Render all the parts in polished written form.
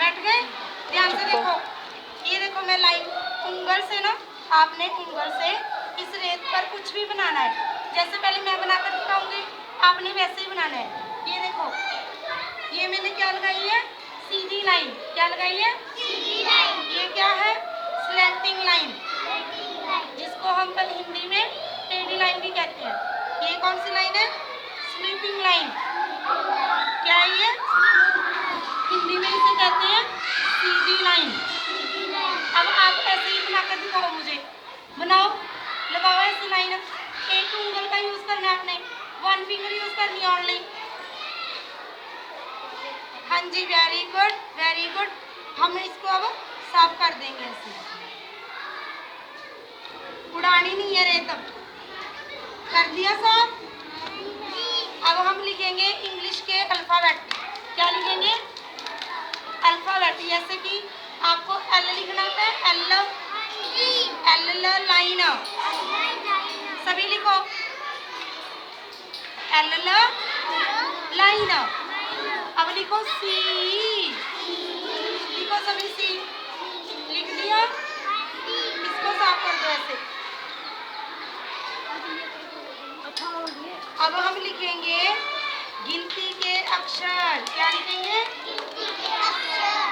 बैठ गए? ध्यान से देखो, ये देखो मैं लाइन उंगल से ना, आपने उंगल से इस रेत पर कुछ भी बनाना है। जैसे पहले मैं बनाकर दिखाऊंगी, आपने वैसे ही बनाना है। ये देखो, ये मैंने क्या लगाई है? सीधी लाइन। क्या लगाई है? सीधी लाइन। ये क्या है? स्लैंटिंग लाइन, जिसको हम कल हिंदी में टेढ़ी लाइन भी कहते हैं। ये कौन सी लाइन है? Sleeping line. क्या है ये? हिंदी में इसे कहते हैं सीधी लाइन। अब आप ऐसे ही बनाकर दिखाओ मुझे। बनाओ, लगाओ ऐसी लाइन। एक उंगल का यूज करना है आपने, वन फिंगर यूज करनी है ओनली। हाँ जी, वेरी गुड वेरी गुड। हम इसको अब साफ कर देंगे ऐसे। उड़ानी नहीं है रेत। कर दिया साफ। अब हम लिखेंगे इंग्लिश के अल्फाबेट। क्या लिखेंगे? अल्फाबेट। जैसे कि आपको एल लिखना होता है, एल लाइन। सभी लिखो, एल लाइन। अब लिखो सी, लिखो सभी सी। लिख दिया? इसको साफ कर दो ऐसे। अब हम लिखेंगे गिनती के अक्षर। क्या लिखेंगे?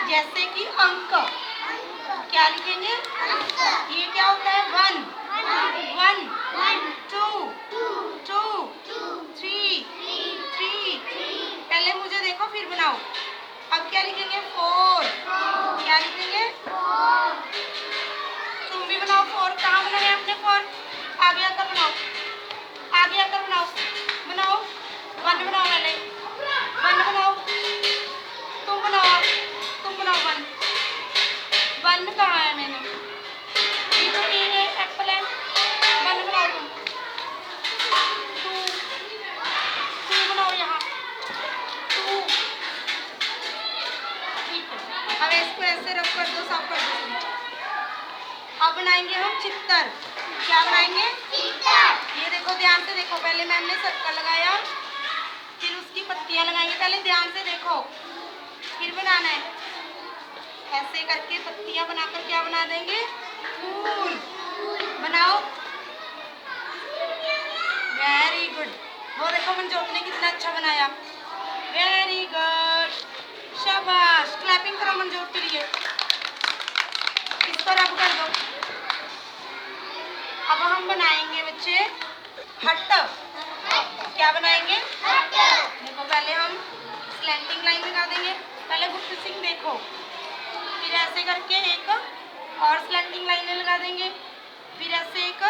जैसे कि अंक। क्या लिखेंगे? ये क्या होता है? 1 1 2 2 3 3। पहले मुझे देखो फिर बनाओ। अब क्या लिखेंगे? 4। क्या लिखेंगे? तुम भी बनाओ 4। कहाँ बनाए आपने 4? आगे आकर बनाओ, आगे आकर बनाओ। बनाओ 1 बनाओ, पहले 1 बनाओ। तुम बनाओ, तुम बनाओ 1। 1 कहाँ है? मैंने ये तो ए है, एप्पल है। 1 बनाओ तुम। 2 बनाओ यहाँ, 2। ठीक है, अब इसको ऐसे रख कर दो, साफ कर दो। अब बनाएंगे हम चित्र। क्या बनाएंगे? चित्र। ये देखो, ध्यान से देखो। पहले मैंने सर्कल लगाया, फिर उसकी पत्तियां लगाएंगे। पहले ध्यान से देखो, फिर बनाना है। ऐसे करके पत्तियां बनाकर क्या बना देंगे? फूल। बनाओ। Very good. वो देखो मनजोत ने कितना अच्छा बनाया। वेरी गुड, शाबाश। क्लैपिंग करो मनजोत के लिए। इसको रब कर दो। अब हम बनाएंगे बच्चे हट। क्या बनाएंगे? हट। देखो, पहले हम स्लैंटिंग लाइन लगा देंगे। पहले गुप्त सिंह देखो, फिर ऐसे करके एक और स्लैंटिंग लाइन लगा देंगे। फिर ऐसे एक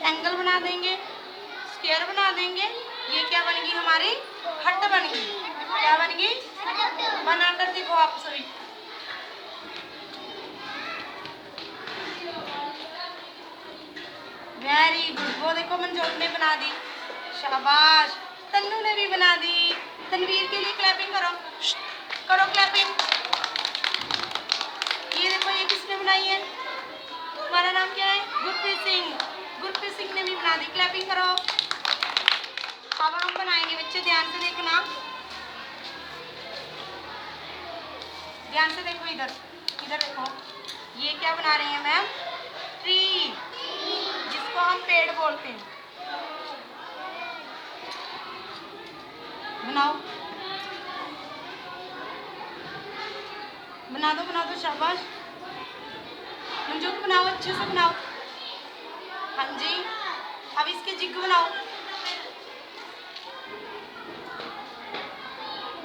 एंगल बना देंगे, स्क्वायर बना देंगे। ये क्या बन गई? हमारी हट बन गई। क्या बन गई? बनाकर देखो आप सभी। Very good. वो देखो मनजोत ने बना दी, शाबाश। तन्नू ने भी बना दी। तनवीर के लिए क्लैपिंग करो, करो क्लैपिंग। ये देखो, ये किसने बनाई है? तुम्हारा नाम क्या है? गुरप्रीत सिंह। गुरप्रीत सिंह ने भी बना दी। क्लैपिंग करो। अब हम बनाएंगे बच्चे, ध्यान से देखना। ध्यान से देखो, इधर इधर देखो। ये क्या बना रहे हैं मैम? ट्री, जिसको हम पेड़ बोलते हैं। बनाओ, बना दो, शाबाश। मंजूत बनाओ, अच्छे से बनाओ। हाँ जी, अब इसके जिग बनाओ।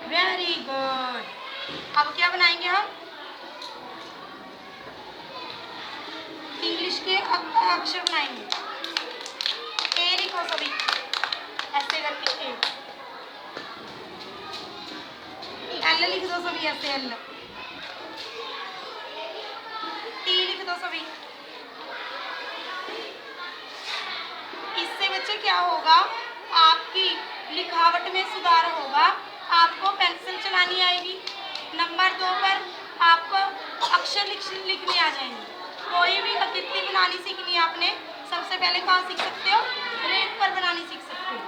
Very good. अब क्या बनाएंगे हम? इंग्लिश के अक्षर बनाएंगे। ए लिखो सभी, ऐसे करके ए। एल लिख दो सभी, ऐसे एल। टी लिख दो सभी। इससे बच्चे क्या होगा? आपकी लिखावट में सुधार होगा। आपको पेंसिल चलानी आएगी। नंबर 2 पर आपको अक्षर लिखने आ जाएंगे। कोई भी आकृति बनानी सीखनी है आपने, सबसे पहले कहाँ सीख सकते हो? रेत पर बनानी सीख सकते हो।